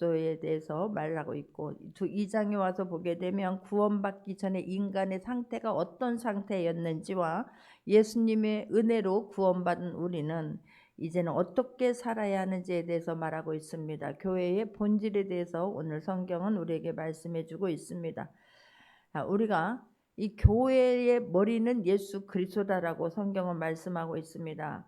그리스도에 대해서 말하고 있고 2장에 와서 보게 되면 구원받기 전에 인간의 상태가 어떤 상태였는지와 예수님의 은혜로 구원받은 우리는 이제는 어떻게 살아야 하는지에 대해서 말하고 있습니다. 교회의 본질에 대해서 오늘 성경은 우리에게 말씀해 주고 있습니다. 우리가 이 교회의 머리는 예수 그리스도다라고 성경은 말씀하고 있습니다.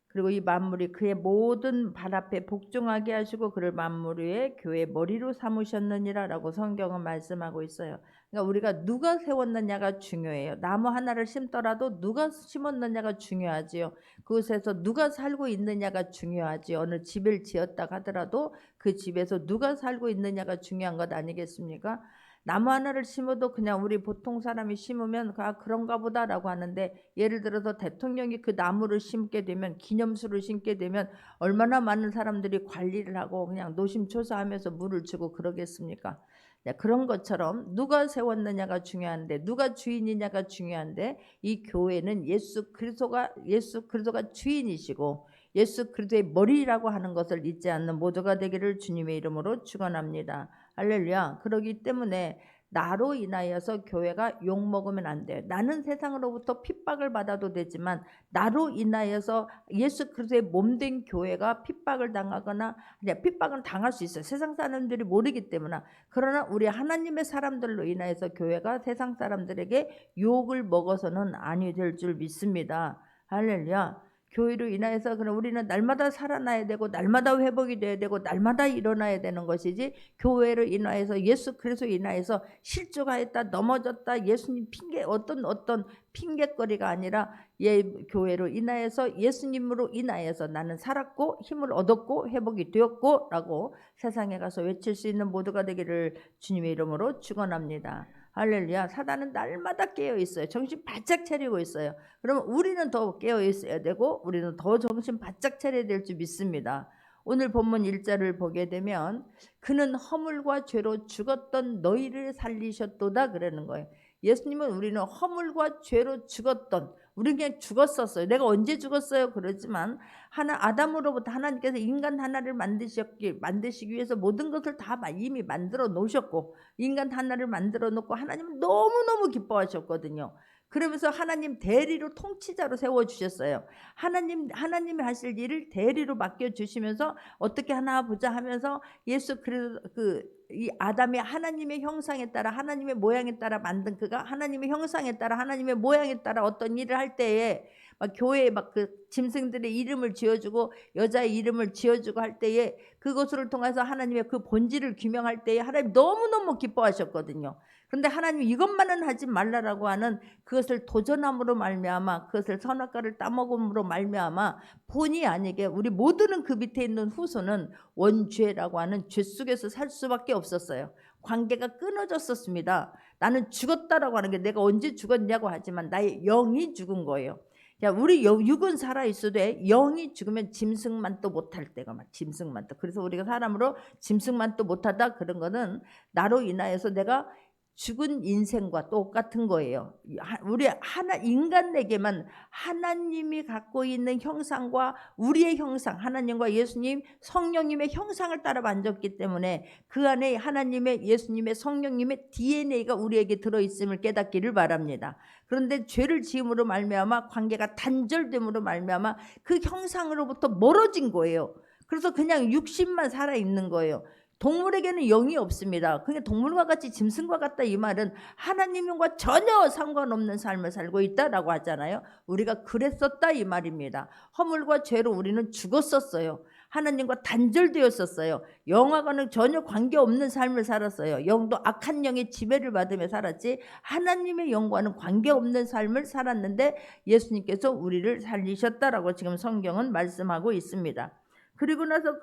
그리고 이 만물이 그의 모든 발 앞에 복종하게 하시고 그를 만물 위에 교회의 머리로 삼으셨느니라라고 성경은 말씀하고 있어요. 그러니까 우리가 누가 세웠느냐가 중요해요. 나무 하나를 심더라도 누가 심었느냐가 중요하지요. 그곳에서 누가 살고 있느냐가 중요하지요. 어느 집을 지었다 하더라도 그 집에서 누가 살고 있느냐가 중요한 것 아니겠습니까? 나무 하나를 심어도 그냥 우리 보통 사람이 심으면 그런가 보다라고 하는데, 예를 들어서 대통령이 그 나무를 심게 되면, 기념수를 심게 되면 얼마나 많은 사람들이 관리를 하고 그냥 노심초사하면서 물을 주고 그러겠습니까? 네, 그런 것처럼 누가 세웠느냐가 중요한데, 누가 주인이냐가 중요한데, 이 교회는 예수 그리스도가 주인이시고 예수 그리스도의 머리라고 하는 것을 잊지 않는 모두가 되기를 주님의 이름으로 축원합니다. 할렐루야. 그러기 때문에 나로 인하여서 교회가 욕먹으면 안 돼요. 나는 세상으로부터 핍박을 받아도 되지만 나로 인하여서 예수 그리스도의 몸된 교회가 핍박을 당하거나, 그냥 핍박은 당할 수 있어요. 세상 사람들이 모르기 때문에. 그러나 우리 하나님의 사람들로 인하여서 교회가 세상 사람들에게 욕을 먹어서는 아니 될 줄 믿습니다. 할렐루야. 교회로 인하여서 그럼 우리는 날마다 살아나야 되고 날마다 회복이 돼야 되고 날마다 일어나야 되는 것이지, 교회로 인하여서 예수 그리스도로 인하여서 실족하였다, 넘어졌다, 예수님 핑계 어떤 핑계거리가 아니라 교회로 인하여서 예수님으로 인하여서 나는 살았고 힘을 얻었고 회복이 되었고 라고 세상에 가서 외칠 수 있는 모두가 되기를 주님의 이름으로 축원합니다. 할렐루야. 사단은 날마다 깨어 있어요. 정신 바짝 차리고 있어요. 그러면 우리는 더 깨어 있어야 되고 우리는 더 정신 바짝 차려야 될 줄 믿습니다. 오늘 본문 1절을 보게 되면 그는 허물과 죄로 죽었던 너희를 살리셨도다 그러는 거예요. 예수님은 우리는 허물과 죄로 죽었던, 우리는 그냥 죽었었어요. 내가 언제 죽었어요? 그러지만 아담으로부터 하나님께서 인간 하나를 만드시기 위해서 모든 것을 다 이미 만들어 놓으셨고, 인간 하나를 만들어 놓고 하나님은 너무너무 기뻐하셨거든요. 그러면서 하나님 대리로 통치자로 세워주셨어요. 하나님이 하실 일을 대리로 맡겨주시면서 어떻게 하나 보자 하면서 예수 그리스도 이 아담이 하나님의 형상에 따라 하나님의 모양에 따라 만든 그가 하나님의 형상에 따라 하나님의 모양에 따라 어떤 일을 할 때에 막 교회에 막 그 짐승들의 이름을 지어주고 여자의 이름을 지어주고 할 때에 그것을 통해서 하나님의 그 본질을 규명할 때에 하나님 너무너무 기뻐하셨거든요. 그런데 하나님 이것만은 하지 말라라고 하는 그것을 도전함으로 말미암아, 그것을 선악과를 따먹음으로 말미암아 본의 아니게 우리 모두는 그 밑에 있는 후손은 원죄라고 하는 죄 속에서 살 수밖에 없었어요. 관계가 끊어졌었습니다. 나는 죽었다라고 하는 게 내가 언제 죽었냐고 하지만 나의 영이 죽은 거예요. 야, 우리 육은 살아있어도 영이 죽으면 짐승만도 못할 때가 막 짐승만도. 그래서 우리가 사람으로 짐승만도 못하다 그런 거는 나로 인하여서 내가 죽은 인생과 똑같은 거예요. 우리 인간에게만 하나님이 갖고 있는 형상과 우리의 형상, 하나님과 예수님 성령님의 형상을 따라 만졌기 때문에 그 안에 하나님의 예수님의 성령님의 DNA가 우리에게 들어있음을 깨닫기를 바랍니다. 그런데 죄를 지음으로 말미암아 관계가 단절됨으로 말미암아 그 형상으로부터 멀어진 거예요. 그래서 그냥 육신만 살아있는 거예요. 동물에게는 영이 없습니다. 그게 동물과 같이 짐승과 같다 이 말은 하나님과 전혀 상관없는 삶을 살고 있다라고 하잖아요. 우리가 그랬었다 이 말입니다. 허물과 죄로 우리는 죽었었어요. 하나님과 단절되었었어요. 영화과는 전혀 관계없는 삶을 살았어요. 영도 악한 영의 지배를 받으며 살았지 하나님의 영과는 관계없는 삶을 살았는데 예수님께서 우리를 살리셨다라고 지금 성경은 말씀하고 있습니다. 그리고 나서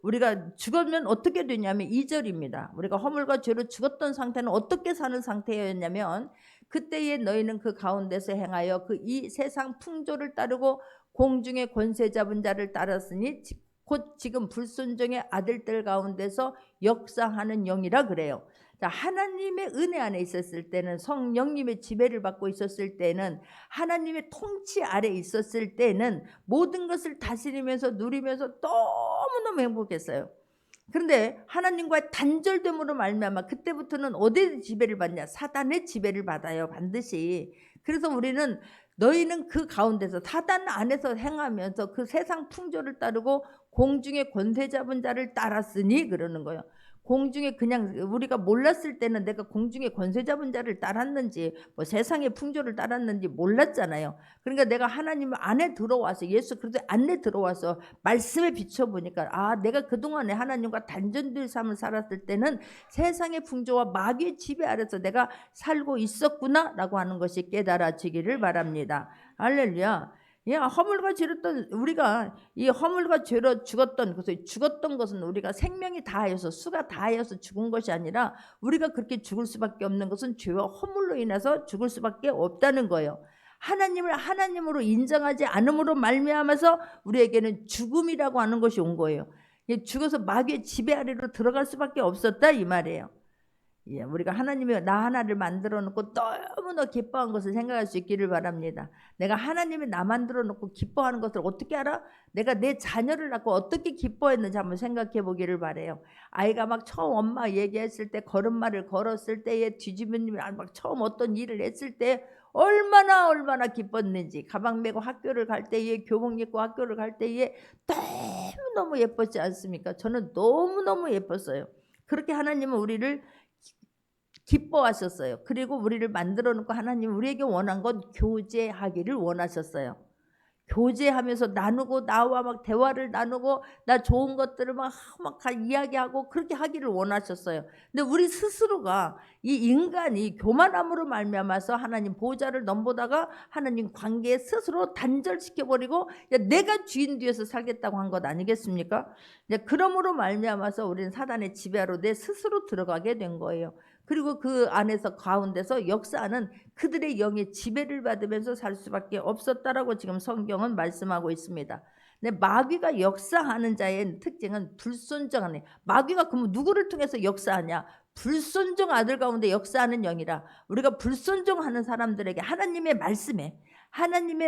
우리가 죽으면 어떻게 되냐면 2절입니다. 우리가 허물과 죄로 죽었던 상태는 어떻게 사는 상태였냐면 그때에 너희는 그 가운데서 행하여 이 세상 풍조를 따르고 공중의 권세 잡은 자를 따랐으니 곧 지금 불순종의 아들들 가운데서 역사하는 영이라 그래요. 자, 하나님의 은혜 안에 있었을 때는, 성령님의 지배를 받고 있었을 때는, 하나님의 통치 아래 있었을 때는 모든 것을 다스리면서 누리면서 너무너무 행복했어요. 그런데 하나님과의 단절됨으로 말미암아 그때부터는 어디에 지배를 받냐? 사단의 지배를 받아요, 반드시. 그래서 우리는 너희는 그 가운데서 사단 안에서 행하면서 그 세상 풍조를 따르고 공중의 권세 잡은 자를 따랐으니 그러는 거예요. 공중에 그냥 우리가 몰랐을 때는 내가 공중의 권세 잡은 자를 따랐는지 뭐 세상의 풍조를 따랐는지 몰랐잖아요. 그러니까 내가 하나님 안에 들어와서 예수 그리스도 안에 들어와서 말씀에 비춰보니까 아, 내가 그동안에 하나님과 단절된 삶을 살았을 때는 세상의 풍조와 마귀의 지배 아래서 내가 살고 있었구나 라고 하는 것이 깨달아지기를 바랍니다. 할렐루야. 허물과 죄였던 우리가 이 허물과 죄로 죽었던 것은 우리가 생명이 다하여서 수가 다하여서 죽은 것이 아니라 우리가 그렇게 죽을 수밖에 없는 것은 죄와 허물로 인해서 죽을 수밖에 없다는 거예요. 하나님을 하나님으로 인정하지 않음으로 말미암아서 우리에게는 죽음이라고 하는 것이 온 거예요. 죽어서 마귀의 지배 아래로 들어갈 수밖에 없었다 이 말이에요. 우리가 하나님이 나 하나를 만들어 놓고 너무나 기뻐한 것을 생각할 수 있기를 바랍니다. 내가 하나님이 나 만들어 놓고 기뻐하는 것을 어떻게 알아? 내가 내 자녀를 낳고 어떻게 기뻐했는지 한번 생각해 보기를 바래요. 아이가 막 처음 엄마 얘기했을 때 걸음마를 걸었을 때에 뒤집은 막 처음 어떤 일을 했을 때 얼마나 기뻤는지 가방 메고 학교를 갈 때에 교복 입고 학교를 갈 때에 너무너무 예뻤지 않습니까? 저는 너무너무 예뻤어요. 그렇게 하나님은 우리를 기뻐하셨어요. 그리고 우리를 만들어 놓고 하나님 우리에게 원한 건 교제하기를 원하셨어요. 교제하면서 나누고 나와 막 대화를 나누고 나 좋은 것들을 막 이야기하고 그렇게 하기를 원하셨어요. 근데 우리 스스로가 이 인간이 교만함으로 말미암아서 하나님 보좌를 넘보다가 하나님 관계에 스스로 단절시켜버리고 내가 주인 뒤에서 살겠다고 한 것 아니겠습니까? 그러므로 말미암아서 우리는 사단의 지배하러 내 스스로 들어가게 된 거예요. 그리고 그 안에서 가운데서 역사하는 그들의 영의 지배를 받으면서 살 수밖에 없었다라고 지금 성경은 말씀하고 있습니다. 근데 마귀가 역사하는 자의 특징은 불순종하는, 마귀가 그러면 누구를 통해서 역사하냐? 불순종 아들 가운데 역사하는 영이라. 우리가 불순종하는 사람들에게 하나님의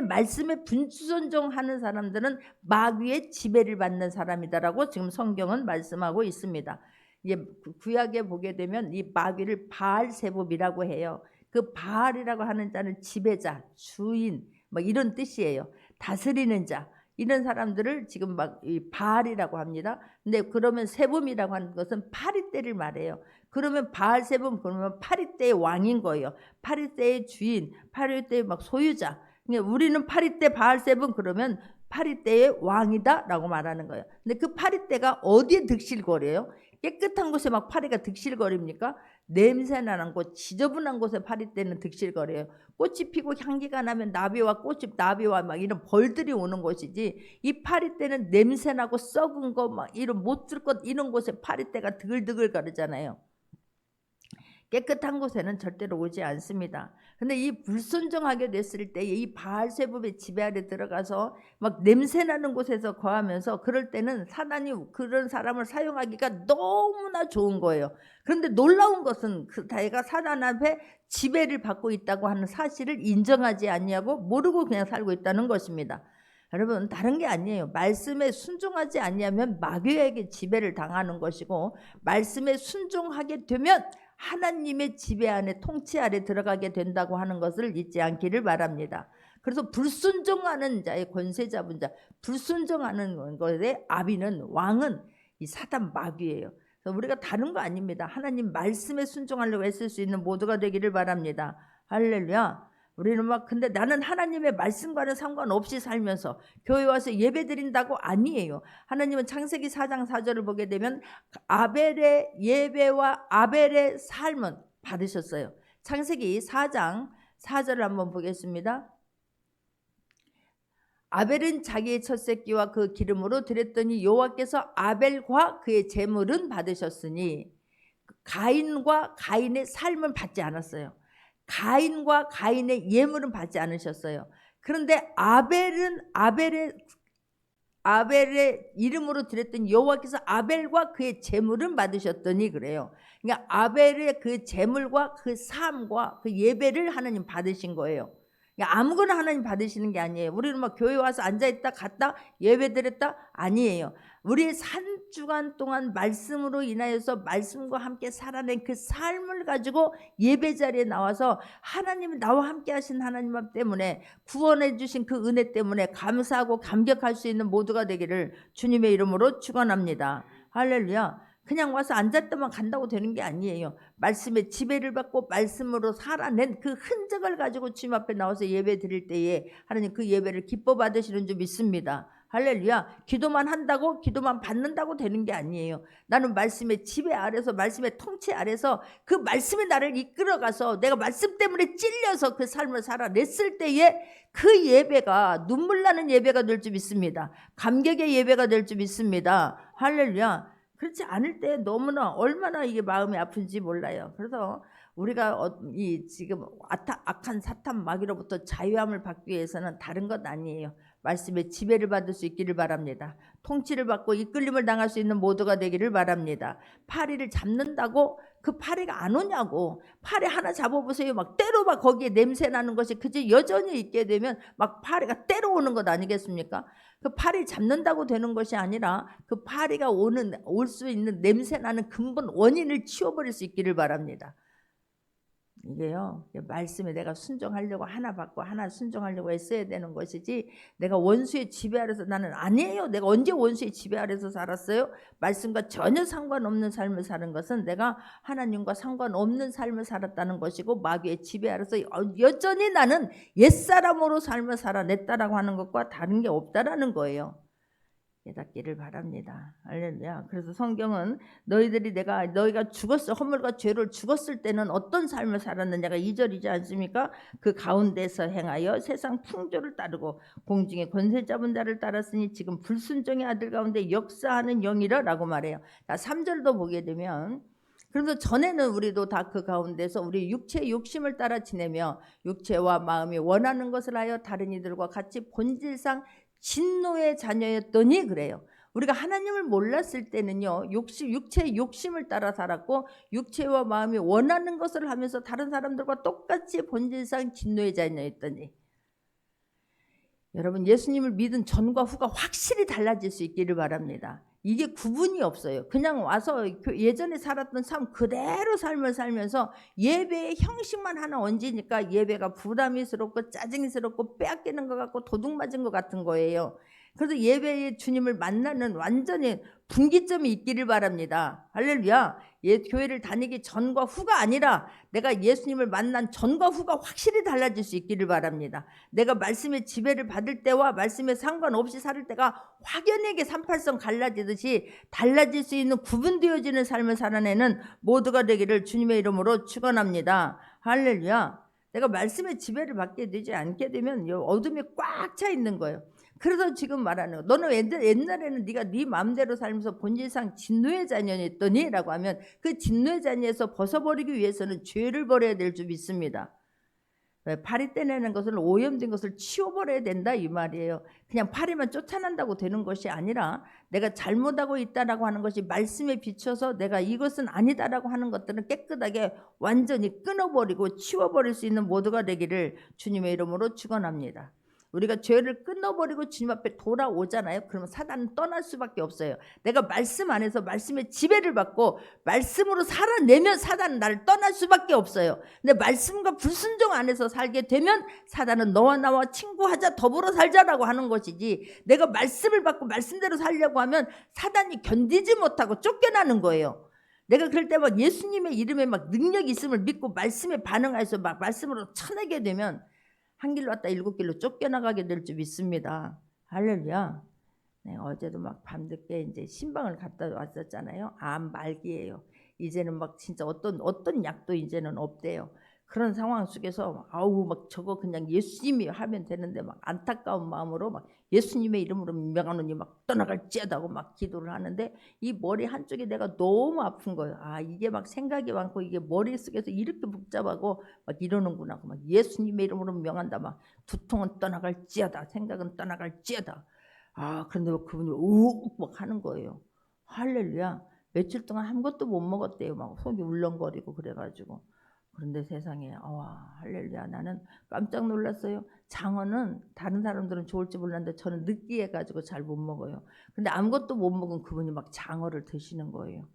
말씀에 불순종하는 사람들은 마귀의 지배를 받는 사람이다라고 지금 성경은 말씀하고 있습니다. 구약에 보게 되면 이 마귀를 바알세붑이라고 해요. 그 바알이라고 하는 자는 지배자, 주인 뭐 이런 뜻이에요. 다스리는 자 이런 사람들을 지금 막 이 바알이라고 합니다. 근데 그러면 세붑이라고 하는 것은 파리떼를 말해요. 그러면 바알세붑 그러면 파리떼의 왕인 거예요. 파리떼의 주인, 파리떼의 막 소유자. 그러니까 우리는 파리떼 바알세붑 그러면 파리떼의 왕이다라고 말하는 거예요. 근데 그 파리떼가 어디에 득실거려요? 깨끗한 곳에 막 파리가 득실거립니까? 냄새나는 곳, 지저분한 곳에 파리떼는 득실거려요. 꽃이 피고 향기가 나면 나비와 막 이런 벌들이 오는 곳이지, 이 파리떼는 냄새나고 썩은 거 막 이런 못 들 것 이런 곳에 파리떼가 드글드글 거리잖아요. 깨끗한 곳에는 절대로 오지 않습니다. 근데 이 불순종하게 됐을 때 이 바알세붑의 지배 아래 들어가서 막 냄새나는 곳에서 거하면서 그럴 때는 사단이 그런 사람을 사용하기가 너무나 좋은 거예요. 그런데 놀라운 것은 자기가 사단 앞에 지배를 받고 있다고 하는 사실을 인정하지 않냐고 모르고 그냥 살고 있다는 것입니다. 여러분 다른 게 아니에요. 말씀에 순종하지 않냐면 마귀에게 지배를 당하는 것이고, 말씀에 순종하게 되면 하나님의 지배 안에 통치 아래 들어가게 된다고 하는 것을 잊지 않기를 바랍니다. 그래서 불순종하는 자의 권세 잡은 자, 불순종하는 것의 아비는 왕은 이 사단 마귀예요. 그래서 우리가 다른 거 아닙니다. 하나님 말씀에 순종하려고 애쓸 수 있는 모두가 되기를 바랍니다. 할렐루야. 우리는 막 근데 나는 하나님의 말씀과는 상관없이 살면서 교회 와서 예배 드린다고 아니에요. 하나님은 창세기 4장 4절을 보게 되면 아벨의 예배와 아벨의 삶은 받으셨어요. 창세기 4장 4절을 한번 보겠습니다. 아벨은 자기의 첫 새끼와 그 기름으로 드렸더니 여호와께서 아벨과 그의 제물은 받으셨으니 가인과 가인의 삶은 받지 않았어요. 가인과 가인의 예물은 받지 않으셨어요. 그런데 아벨의 이름으로 드렸더니 여호와께서 아벨과 그의 제물은 받으셨더니 그래요. 그러니까 아벨의 그 제물과 그 삶과 그 예배를 하나님 받으신 거예요. 그러니까 아무거나 하나님 받으시는 게 아니에요. 우리는 막 교회 와서 앉아있다 갔다 예배 드렸다 아니에요. 우리의 주간 동안 말씀으로 인하여서 말씀과 함께 살아낸 그 삶을 가지고 예배 자리에 나와서 하나님, 나와 함께 하신 하나님 때문에, 구원해 주신 그 은혜 때문에 감사하고 감격할 수 있는 모두가 되기를 주님의 이름으로 축원합니다. 할렐루야. 그냥 와서 앉았다만 간다고 되는 게 아니에요. 말씀의 지배를 받고 말씀으로 살아낸 그 흔적을 가지고 주님 앞에 나와서 예배 드릴 때에 하나님 그 예배를 기뻐 받으시는 줄 믿습니다. 할렐루야. 기도만 한다고, 기도만 받는다고 되는 게 아니에요. 나는 말씀의 지배 아래서, 말씀의 통치 아래서 그 말씀이 나를 이끌어가서 내가 말씀 때문에 찔려서 그 삶을 살아냈을 때에 그 예배가 눈물 나는 예배가 될 줄 믿습니다. 감격의 예배가 될 줄 믿습니다. 할렐루야. 그렇지 않을 때 너무나 얼마나 이게 마음이 아픈지 몰라요. 그래서 우리가 이 지금 악한 사탄 마귀로부터 자유함을 받기 위해서는 다른 것 아니에요. 말씀의 지배를 받을 수 있기를 바랍니다. 통치를 받고 이끌림을 당할 수 있는 모두가 되기를 바랍니다. 파리를 잡는다고 그 파리가 안 오냐고. 파리 하나 잡아보세요. 막 때로 막 거기에 냄새 나는 것이 그저 여전히 있게 되면 막 파리가 때로 오는 것 아니겠습니까? 그 파리 잡는다고 되는 것이 아니라 그 파리가 올 수 있는 냄새 나는 근본 원인을 치워버릴 수 있기를 바랍니다. 이게요, 말씀에 내가 순종하려고 하나 받고 하나 순종하려고 애써야 되는 것이지, 내가 원수의 지배 아래서, 나는 아니에요. 내가 언제 원수의 지배 아래서 살았어요? 말씀과 전혀 상관없는 삶을 사는 것은 내가 하나님과 상관없는 삶을 살았다는 것이고, 마귀의 지배 아래서 여전히 나는 옛사람으로 삶을 살아냈다라고 하는 것과 다른 게 없다라는 거예요. 깨닫기를 바랍니다. 할렐루야. 그래서 성경은 너희가 죽었을, 허물과 죄로 죽었을 때는 어떤 삶을 살았느냐가 2절이지 않습니까? 그 가운데서 행하여 세상 풍조를 따르고 공중의 권세 잡은 자를 따랐으니 지금 불순종의 아들 가운데 역사하는 영이라라고 말해요. 자, 3절도 보게 되면, 그래서 전에는 우리도 다 그 가운데서 우리 육체의 욕심을 따라 지내며 육체와 마음이 원하는 것을 하여 다른 이들과 같이 본질상 진노의 자녀였더니, 그래요. 우리가 하나님을 몰랐을 때는요, 육체의 욕심을 따라 살았고 육체와 마음이 원하는 것을 하면서 다른 사람들과 똑같이 본질상 진노의 자녀였더니, 여러분 예수님을 믿은 전과 후가 확실히 달라질 수 있기를 바랍니다. 이게 구분이 없어요. 그냥 와서 예전에 살았던 삶 그대로 삶을 살면서 예배의 형식만 하나 얹으니까 예배가 부담스럽고 짜증스럽고 빼앗기는 것 같고 도둑 맞은 것 같은 거예요. 그래서 예배의 주님을 만나는 완전히 분기점이 있기를 바랍니다. 할렐루야. 교회를 다니기 전과 후가 아니라 내가 예수님을 만난 전과 후가 확실히 달라질 수 있기를 바랍니다. 내가 말씀의 지배를 받을 때와 말씀에 상관없이 살 때가 확연하게 38선 갈라지듯이 달라질 수 있는 구분되어지는 삶을 살아내는 모두가 되기를 주님의 이름으로 축원합니다. 할렐루야. 내가 말씀의 지배를 받게 되지 않게 되면 어둠이 꽉 차 있는 거예요. 그래서 지금 말하는 거, 너는 옛날에는 네가 네 마음대로 살면서 본질상 진노의 자녀였더니 라고 하면, 그 진노의 자녀에서 벗어버리기 위해서는 죄를 버려야 될 줄 믿습니다. 파리 떼내는 것을, 오염된 것을 치워버려야 된다 이 말이에요. 그냥 파리만 쫓아난다고 되는 것이 아니라 내가 잘못하고 있다라고 하는 것이 말씀에 비춰서 내가 이것은 아니다라고 하는 것들은 깨끗하게 완전히 끊어버리고 치워버릴 수 있는 모두가 되기를 주님의 이름으로 축원합니다. 우리가 죄를 끊어버리고 주님 앞에 돌아오잖아요. 그러면 사단은 떠날 수밖에 없어요. 내가 말씀 안에서 말씀의 지배를 받고 말씀으로 살아내면 사단은 나를 떠날 수밖에 없어요. 근데 말씀과 불순종 안에서 살게 되면 사단은 너와 나와 친구하자, 더불어 살자라고 하는 것이지, 내가 말씀을 받고 말씀대로 살려고 하면 사단이 견디지 못하고 쫓겨나는 거예요. 내가 그럴 때 막 예수님의 이름에 막 능력이 있음을 믿고 말씀에 반응해서 막 말씀으로 쳐내게 되면 한 길로 왔다 7길로 쫓겨나가게 될 줄 믿습니다. 할렐루야. 네, 어제도 막 밤늦게 이제 신방을 갔다 왔었잖아요. 암 말기예요. 이제는 막 진짜 어떤 약도 이제는 없대요. 그런 상황 속에서 아우 막 저거 그냥 예수님이 하면 되는데 막 안타까운 마음으로 막 예수님의 이름으로 명하노니 막 떠나갈지어다고 막 기도를 하는데, 이 머리 한쪽이 내가 너무 아픈 거예요. 아, 이게 막 생각이 많고 이게 머릿속에서 이렇게 복잡하고 막 이러는구나. 막 예수님의 이름으로 명한다. 막 두통은 떠나갈지어다. 생각은 떠나갈지어다. 아, 그런데 그분이 우욱 막 하는 거예요. 할렐루야. 며칠 동안 아무것도 못 먹었대요. 막 속이 울렁거리고 그래가지고. 그런데 세상에 할렐루야, 나는 깜짝 놀랐어요. 장어는 다른 사람들은 좋을지 몰랐는데 저는 느끼해가지고 잘 못 먹어요. 근데 아무것도 못 먹은 그분이 막 장어를 드시는 거예요.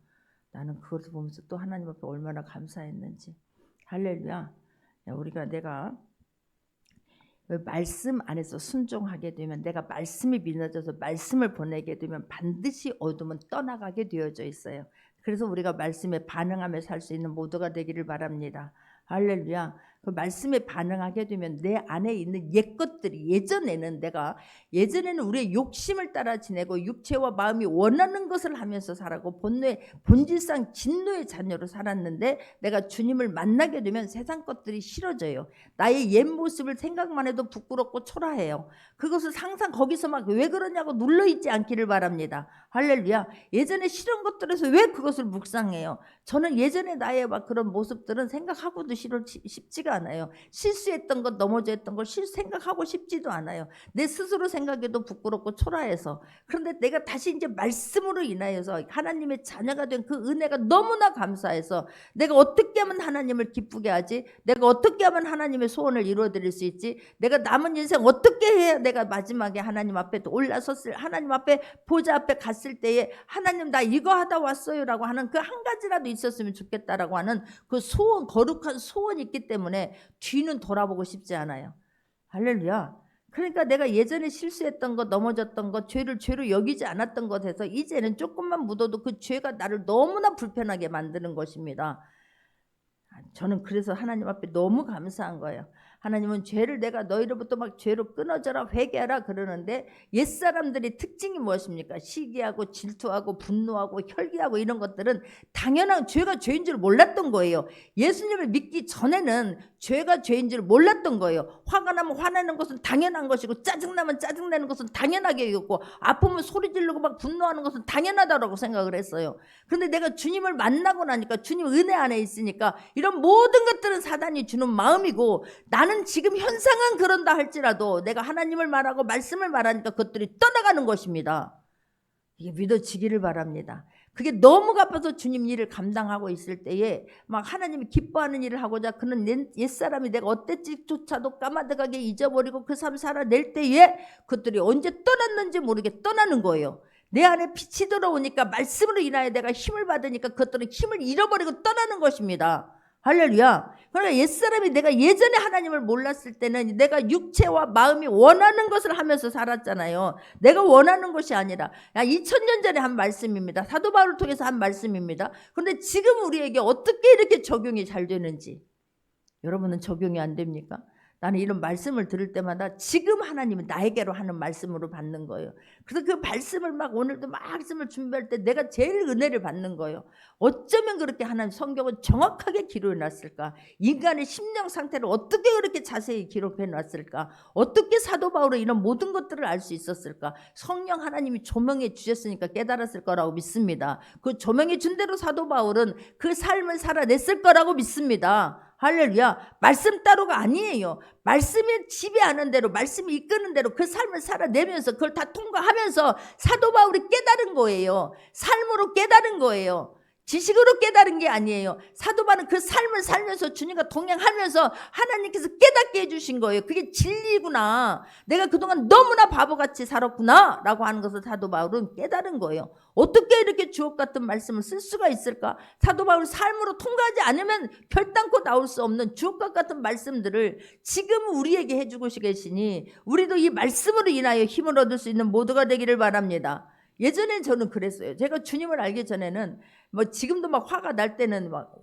나는 그것을 보면서 또 하나님 앞에 얼마나 감사했는지. 할렐루야. 내가 말씀 안에서 순종하게 되면, 내가 말씀이 믿어져서 말씀을 보내게 되면 반드시 어둠은 떠나가게 되어져 있어요. 그래서 우리가 말씀에 반응하며 살 수 있는 모두가 되기를 바랍니다. 할렐루야. 그 말씀에 반응하게 되면 내 안에 있는 옛 것들이, 예전에는 우리의 욕심을 따라 지내고 육체와 마음이 원하는 것을 하면서 살았고 본질상 진노의 자녀로 살았는데, 내가 주님을 만나게 되면 세상 것들이 싫어져요. 나의 옛 모습을 생각만 해도 부끄럽고 초라해요. 그것을 항상 거기서 막 왜 그러냐고 눌러있지 않기를 바랍니다. 할렐루야. 예전에 싫은 것들에서 왜 그것을 묵상해요? 저는 예전에 나의 막 그런 모습들은 생각하고도 싶지가 않아요. 실수했던 것, 넘어져 있던 걸 생각하고 싶지도 않아요. 내 스스로 생각해도 부끄럽고 초라해서. 그런데 내가 다시 이제 말씀으로 인하여서 하나님의 자녀가 된 그 은혜가 너무나 감사해서, 내가 어떻게 하면 하나님을 기쁘게 하지? 내가 어떻게 하면 하나님의 소원을 이루어드릴 수 있지? 내가 남은 인생 어떻게 해야 내가 마지막에 하나님 앞에 하나님 앞에 보좌 앞에 갔을 때에 하나님 나 이거 하다 왔어요 라고 하는 그 한 가지라도 있었으면 좋겠다라고 하는 그 소원, 거룩한 소원이 있기 때문에 뒤는 돌아보고 싶지 않아요. 할렐루야. 그러니까 내가 예전에 실수했던 것, 넘어졌던 것, 죄를 죄로 여기지 않았던 것에서 이제는 조금만 묻어도 그 죄가 나를 너무나 불편하게 만드는 것입니다. 저는 그래서 하나님 앞에 너무 감사한 거예요. 하나님은 죄를 내가 너희로부터 막 죄로 끊어져라, 회개하라 그러는데, 옛사람들의 특징이 무엇입니까? 시기하고 질투하고 분노하고 혈기하고 이런 것들은 당연한 죄가 죄인 줄 몰랐던 거예요. 예수님을 믿기 전에는 죄가 죄인 줄 몰랐던 거예요. 화가 나면 화내는 것은 당연한 것이고, 짜증나면 짜증내는 것은 당연하게 여겼고, 아프면 소리 지르고 막 분노하는 것은 당연하다고 생각을 했어요. 그런데 내가 주님을 만나고 나니까, 주님 은혜 안에 있으니까 이런 모든 것들은 사단이 주는 마음이고, 나는 지금 현상은 그런다 할지라도 내가 하나님을 말하고 말씀을 말하니까 그것들이 떠나가는 것입니다. 이게 믿어지기를 바랍니다. 그게 너무 갚아서 주님 일을 감당하고 있을 때에 막 하나님이 기뻐하는 일을 하고자 그는 옛사람이 내가 어땠지조차도 까마득하게 잊어버리고 그 삶 살아낼 때에 그것들이 언제 떠났는지 모르게 떠나는 거예요. 내 안에 빛이 들어오니까, 말씀으로 인하여 내가 힘을 받으니까 그것들은 힘을 잃어버리고 떠나는 것입니다. 할렐루야. 그러니까 옛사람이, 내가 예전에 하나님을 몰랐을 때는 내가 육체와 마음이 원하는 것을 하면서 살았잖아요. 내가 원하는 것이 아니라, 2000년 전에 한 말씀입니다. 사도 바울을 통해서 한 말씀입니다. 그런데 지금 우리에게 어떻게 이렇게 적용이 잘 되는지, 여러분은 적용이 안 됩니까? 나는 이런 말씀을 들을 때마다 지금 하나님은 나에게로 하는 말씀으로 받는 거예요. 그래서 그 말씀을 막 오늘도 말씀을 준비할 때 내가 제일 은혜를 받는 거예요. 어쩌면 그렇게 하나님 성경은 정확하게 기록해 놨을까? 인간의 심령 상태를 어떻게 그렇게 자세히 기록해 놨을까? 어떻게 사도 바울은 이런 모든 것들을 알 수 있었을까? 성령 하나님이 조명해 주셨으니까 깨달았을 거라고 믿습니다. 그 조명해 준 대로 사도 바울은 그 삶을 살아냈을 거라고 믿습니다. 할렐루야. 말씀 따로가 아니에요. 말씀이 지배하는 대로, 말씀이 이끄는 대로 그 삶을 살아내면서 그걸 다 통과하면서 사도 바울이 깨달은 거예요. 삶으로 깨달은 거예요. 지식으로 깨달은 게 아니에요. 사도 바울은 그 삶을 살면서 주님과 동행하면서 하나님께서 깨닫게 해주신 거예요. 그게 진리구나. 내가 그동안 너무나 바보같이 살았구나 라고 하는 것을 사도 바울은 깨달은 거예요. 어떻게 이렇게 주옥 같은 말씀을 쓸 수가 있을까? 사도 바울 삶으로 통과하지 않으면 결단코 나올 수 없는 주옥과 같은 말씀들을 지금 우리에게 해주고 계시니, 우리도 이 말씀으로 인하여 힘을 얻을 수 있는 모두가 되기를 바랍니다. 예전엔 저는 그랬어요. 제가 주님을 알기 전에는 지금도 막 화가 날 때는 막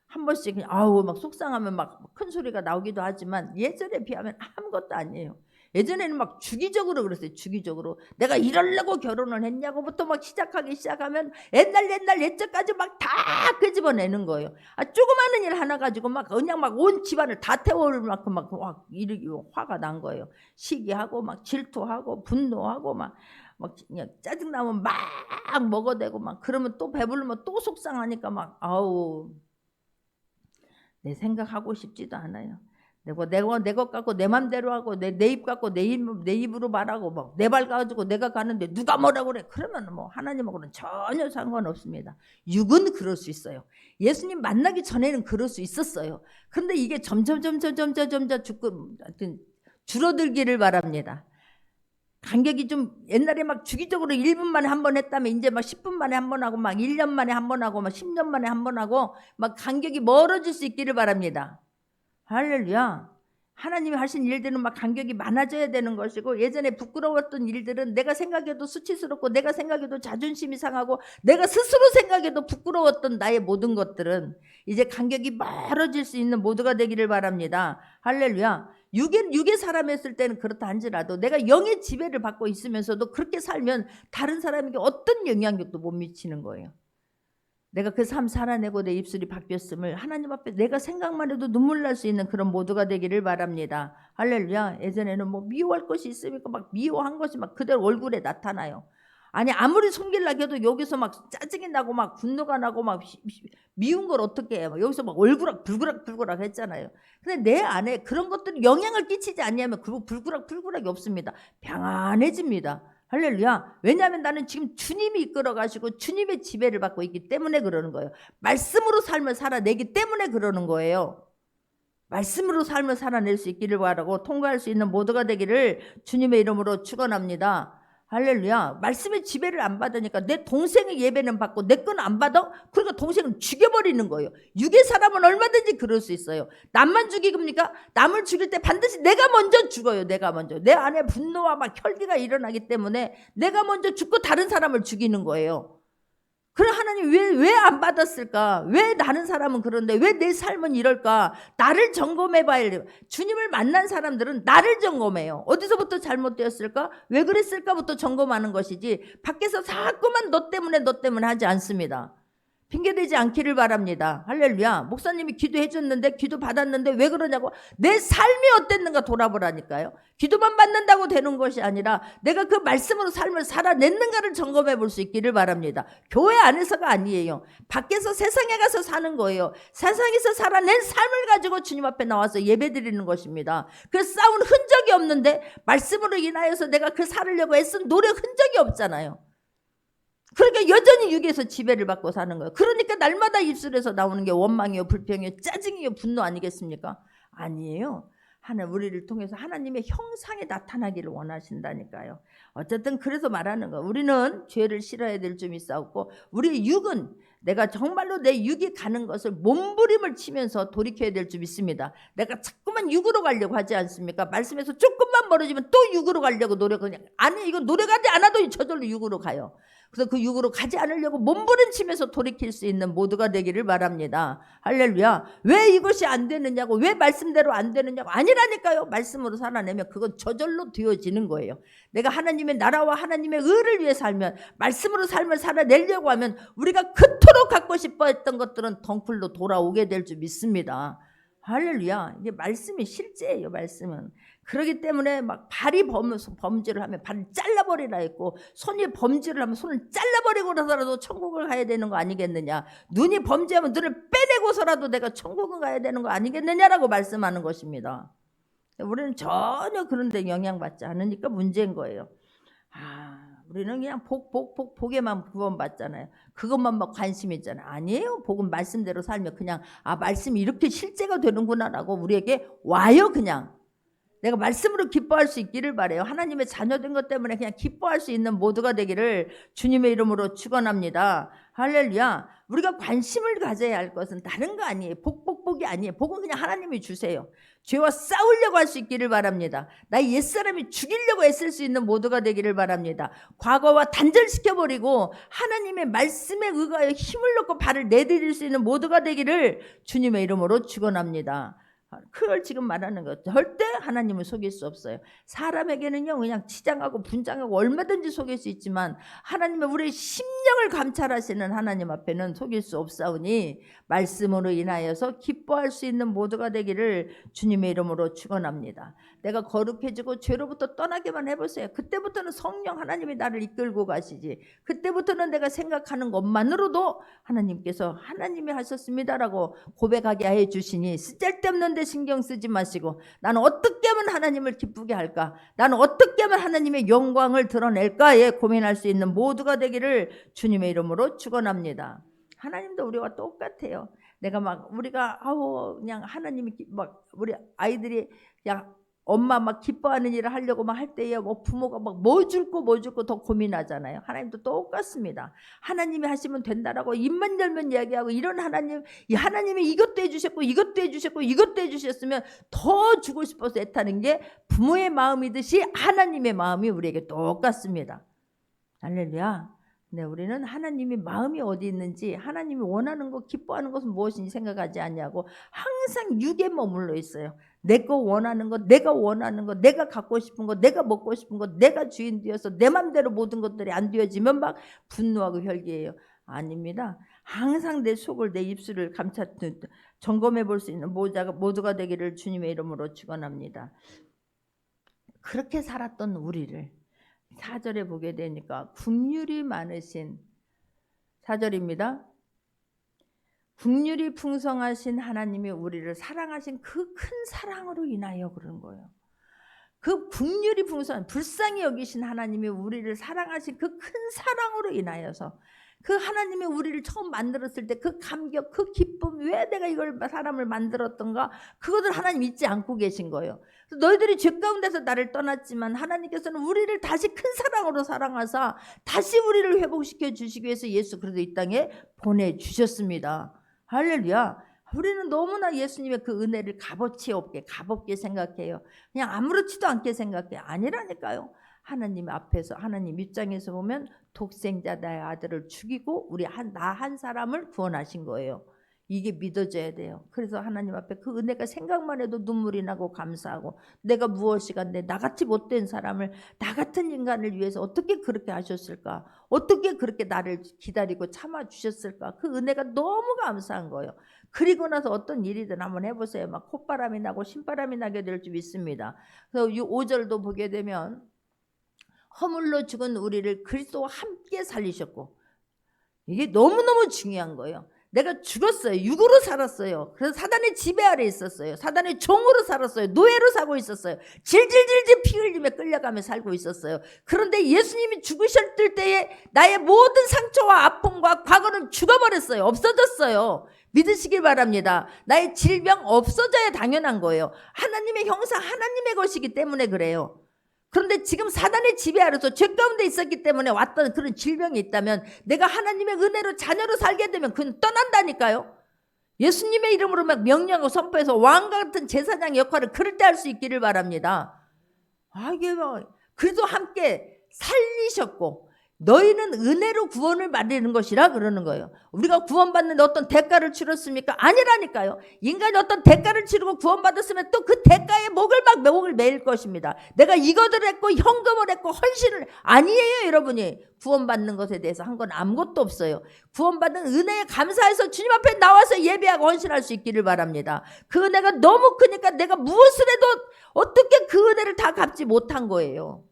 한 번씩 그냥 막 속상하면 막 큰 소리가 나오기도 하지만, 예전에 비하면 아무것도 아니에요. 예전에는 막 주기적으로 그랬어요. 주기적으로 내가 이러려고 결혼을 했냐고부터 막 시작하면 옛날 옛적까지 막 다 끄집어내는 거예요. 조그마한 일 하나 가지고 막 그냥 막 온 집안을 다 태워올 만큼 막 화가 난 거예요. 시기하고 막 질투하고 분노하고 막 그냥 짜증나면 막 먹어대고 막, 그러면 또 배부르면 또 속상하니까 막 내 생각하고 싶지도 않아요. 내 것 갖고 내 맘대로 하고 내 입 갖고 내 입으로 말하고 막 내 발 가지고 내가 가는데 누가 뭐라고 그래? 그러면 뭐 하나님하고는 전혀 상관없습니다. 육은 그럴 수 있어요. 예수님 만나기 전에는 그럴 수 있었어요. 그런데 이게 점점 줄어들기를 바랍니다. 간격이 좀 옛날에 막 주기적으로 1분 만에 한 번 했다면 이제 막 10분 만에 한 번 하고 막 1년 만에 한 번 하고 막 10년 만에 한 번 하고 막 간격이 멀어질 수 있기를 바랍니다. 할렐루야. 하나님이 하신 일들은 막 간격이 많아져야 되는 것이고, 예전에 부끄러웠던 일들은 내가 생각해도 수치스럽고 내가 생각해도 자존심이 상하고 내가 스스로 생각해도 부끄러웠던 나의 모든 것들은 이제 간격이 멀어질 수 있는 모두가 되기를 바랍니다. 할렐루야. 육의 사람 했을 때는 그렇다 한지라도 내가 영의 지배를 받고 있으면서도 그렇게 살면 다른 사람에게 어떤 영향력도 못 미치는 거예요. 내가 그 삶 살아내고 내 입술이 바뀌었음을 하나님 앞에 내가 생각만 해도 눈물 날 수 있는 그런 모두가 되기를 바랍니다. 할렐루야. 예전에는 뭐 미워할 것이 있으니까 막 미워한 것이 막 그대로 얼굴에 나타나요. 아니 아무리 숨기려고 해도 여기서 막 짜증이 나고 막 분노가 나고 막 미운 걸 어떻게 해요. 여기서 막 불그락 했잖아요. 근데 내 안에 그런 것들이 영향을 끼치지 않냐면 그 불그락이 없습니다. 평안해집니다. 할렐루야. 왜냐하면 나는 지금 주님이 이끌어 가시고 주님의 지배를 받고 있기 때문에 그러는 거예요. 말씀으로 삶을 살아내기 때문에 그러는 거예요. 말씀으로 삶을 살아낼 수 있기를 바라고 통과할 수 있는 모두가 되기를 주님의 이름으로 축원합니다. 할렐루야. 말씀의 지배를 안 받으니까 내 동생의 예배는 받고 내 건 안 받아? 그러니까 동생은 죽여버리는 거예요. 육의 사람은 얼마든지 그럴 수 있어요. 남만 죽이니까 남을 죽일 때 반드시 내가 먼저 죽어요. 내가 먼저. 내 안에 분노와 막 혈기가 일어나기 때문에 내가 먼저 죽고 다른 사람을 죽이는 거예요. 그럼 하나님 왜 안 받았을까? 왜 다른 사람은 그런데 왜 내 삶은 이럴까? 나를 점검해 봐야 돼요. 주님을 만난 사람들은 나를 점검해요. 어디서부터 잘못되었을까? 왜 그랬을까부터 점검하는 것이지 밖에서 자꾸만 너 때문에 하지 않습니다. 핑계대지 않기를 바랍니다. 할렐루야. 목사님이 기도해 줬는데 기도 받았는데 왜 그러냐고. 내 삶이 어땠는가 돌아보라니까요. 기도만 받는다고 되는 것이 아니라 내가 그 말씀으로 삶을 살아냈는가를 점검해 볼 수 있기를 바랍니다. 교회 안에서가 아니에요. 밖에서 세상에 가서 사는 거예요. 세상에서 살아낸 삶을 가지고 주님 앞에 나와서 예배드리는 것입니다. 그 싸운 흔적이 없는데 말씀으로 인하여서 내가 그 살으려고 애쓴 노력 흔적이 없잖아요. 그러니까 여전히 육에서 지배를 받고 사는 거예요. 그러니까 날마다 입술에서 나오는 게 원망이요, 불평이요, 짜증이요, 분노 아니겠습니까? 아니에요. 우리를 통해서 하나님의 형상에 나타나기를 원하신다니까요. 어쨌든 그래서 말하는 거. 우리는 죄를 싫어해야 될 점이 있었고, 우리의 육은 내가 정말로 내 육이 가는 것을 몸부림을 치면서 돌이켜야 될 점 있습니다. 내가 자꾸만 육으로 가려고 하지 않습니까? 말씀에서 조금만 멀어지면 또 육으로 가려고 노력하냐. 아니, 이거 노력하지 않아도 저절로 육으로 가요. 그래서 그 육으로 가지 않으려고 몸부림치면서 돌이킬 수 있는 모두가 되기를 바랍니다. 할렐루야. 왜 이것이 안 되느냐고, 왜 말씀대로 안 되느냐고. 아니라니까요. 말씀으로 살아내면 그건 저절로 되어지는 거예요. 내가 하나님의 나라와 하나님의 의를 위해 살면, 말씀으로 삶을 살아내려고 하면 우리가 그토록 갖고 싶어 했던 것들은 덩쿨로 돌아오게 될 줄 믿습니다. 할렐루야. 이게 말씀이 실제예요. 말씀은. 그렇기 때문에 막 발이 범죄를 하면 발을 잘라버리라 했고, 손이 범죄를 하면 손을 잘라버리고서라도 천국을 가야 되는 거 아니겠느냐. 눈이 범죄하면 눈을 빼내고서라도 내가 천국을 가야 되는 거 아니겠느냐라고 말씀하는 것입니다. 우리는 전혀 그런 데 영향받지 않으니까 문제인 거예요. 우리는 그냥 복에만 구원받잖아요. 그것만 막 관심 있잖아요. 아니에요. 복은 말씀대로 살면 그냥 말씀이 이렇게 실제가 되는구나라고 우리에게 와요. 그냥 내가 말씀으로 기뻐할 수 있기를 바라요. 하나님의 자녀된 것 때문에 그냥 기뻐할 수 있는 모두가 되기를 주님의 이름으로 축원합니다. 할렐루야. 우리가 관심을 가져야 할 것은 다른 거 아니에요. 복이 아니에요. 복은 그냥 하나님이 주세요. 죄와 싸우려고 할 수 있기를 바랍니다. 나의 옛사람이 죽이려고 애쓸 수 있는 모두가 되기를 바랍니다. 과거와 단절시켜버리고 하나님의 말씀에 의하여 힘을 넣고 발을 내디딜 수 있는 모두가 되기를 주님의 이름으로 축원합니다. 그걸 지금 말하는 거. 절대 하나님을 속일 수 없어요. 사람에게는요 그냥 치장하고 분장하고 얼마든지 속일 수 있지만 하나님의 우리의 심령을 감찰하시는 하나님 앞에는 속일 수 없사오니 말씀으로 인하여서 기뻐할 수 있는 모두가 되기를 주님의 이름으로 축원합니다. 내가 거룩해지고 죄로부터 떠나게만 해보세요. 그때부터는 성령 하나님이 나를 이끌고 가시지. 그때부터는 내가 생각하는 것만으로도 하나님께서 하나님이 하셨습니다라고 고백하게 해 주시니 쓸데없는 데 신경 쓰지 마시고 나는 어떻게 하면 하나님을 기쁘게 할까? 나는 어떻게 하면 하나님의 영광을 드러낼까에 고민할 수 있는 모두가 되기를 주님의 이름으로 축원합니다. 하나님도 우리와 똑같아요. 내가 막 우리가 그냥 하나님이 막 우리 아이들이 그냥 엄마 막 기뻐하는 일을 하려고 막 할 때에 뭐 부모가 막 뭐 줄고 더 고민하잖아요. 하나님도 똑같습니다. 하나님이 하시면 된다라고 입만 열면 이야기하고 이런 하나님, 이 하나님이 이것도 해주셨고 이것도 해주셨고 이것도 해주셨으면 더 주고 싶어서 애타는 게 부모의 마음이듯이 하나님의 마음이 우리에게 똑같습니다. 할렐루야. 네, 우리는 하나님이 마음이 어디 있는지, 하나님이 원하는 것, 기뻐하는 것은 무엇인지 생각하지 않냐고 항상 육에 머물러 있어요. 내 거 원하는 것, 내가 원하는 것, 내가 갖고 싶은 것, 내가 먹고 싶은 것, 내가 주인 되어서 내 맘대로 모든 것들이 안 되어지면 막 분노하고 혈기해요. 아닙니다. 항상 내 속을, 내 입술을 점검해 볼 수 있는 모두가 되기를 주님의 이름으로 축원합니다. 그렇게 살았던 우리를 4절에 보게 되니까 긍휼이 많으신 4절입니다. 긍휼이 풍성하신 하나님이 우리를 사랑하신 그 큰 사랑으로 인하여 그런 거예요. 그 긍휼이 풍성한 불쌍히 여기신 하나님이 우리를 사랑하신 그 큰 사랑으로 인하여서 그 하나님이 우리를 처음 만들었을 때 그 감격, 그 기쁨, 왜 내가 이걸 사람을 만들었던가, 그것을 하나님 잊지 않고 계신 거예요. 너희들이 죄 가운데서 나를 떠났지만 하나님께서는 우리를 다시 큰 사랑으로 사랑하사 다시 우리를 회복시켜 주시기 위해서 예수 그리스도 이 땅에 보내주셨습니다. 할렐루야. 우리는 너무나 예수님의 그 은혜를 값없게 생각해요. 그냥 아무렇지도 않게 생각해요. 아니라니까요. 하나님 앞에서, 하나님 입장에서 보면 독생자 나의 아들을 죽이고 나 한 사람을 구원하신 거예요. 이게 믿어져야 돼요. 그래서 하나님 앞에 그 은혜가 생각만 해도 눈물이 나고 감사하고, 내가 무엇이간데 나같이 못된 사람을, 나 같은 인간을 위해서 어떻게 그렇게 하셨을까? 어떻게 그렇게 나를 기다리고 참아주셨을까? 그 은혜가 너무 감사한 거예요. 그리고 나서 어떤 일이든 한번 해보세요. 막 콧바람이 나고 신바람이 나게 될 줄 믿습니다. 그래서 5절도 보게 되면 허물로 죽은 우리를 그리스도와 함께 살리셨고, 이게 너무너무 중요한 거예요. 내가 죽었어요. 육으로 살았어요. 그래서 사단의 지배 아래 있었어요. 사단의 종으로 살았어요. 노예로 살고 있었어요. 질질질질 피 흘리며 끌려가며 살고 있었어요. 그런데 예수님이 죽으셨을 때에 나의 모든 상처와 아픔과 과거는 죽어버렸어요. 없어졌어요. 믿으시길 바랍니다. 나의 질병 없어져야 당연한 거예요. 하나님의 형상, 하나님의 것이기 때문에 그래요. 그런데 지금 사단의 지배 아래서 죄 가운데 있었기 때문에 왔던 그런 질병이 있다면, 내가 하나님의 은혜로 자녀로 살게 되면 그건 떠난다니까요. 예수님의 이름으로 막 명령하고 선포해서 왕과 같은 제사장의 역할을 그럴 때 할 수 있기를 바랍니다. 이게 그래도 함께 살리셨고, 너희는 은혜로 구원을 받는 것이라 그러는 거예요. 우리가 구원받는데 어떤 대가를 치렀습니까? 아니라니까요. 인간이 어떤 대가를 치르고 구원받았으면 또 그 대가에 목을 매일 것입니다. 내가 이것을 했고 헌금을 했고 헌신을, 아니에요. 여러분이 구원받는 것에 대해서 한 건 아무것도 없어요. 구원받은 은혜에 감사해서 주님 앞에 나와서 예배하고 헌신할 수 있기를 바랍니다. 그 은혜가 너무 크니까 내가 무엇을 해도 어떻게 그 은혜를 다 갚지 못한 거예요.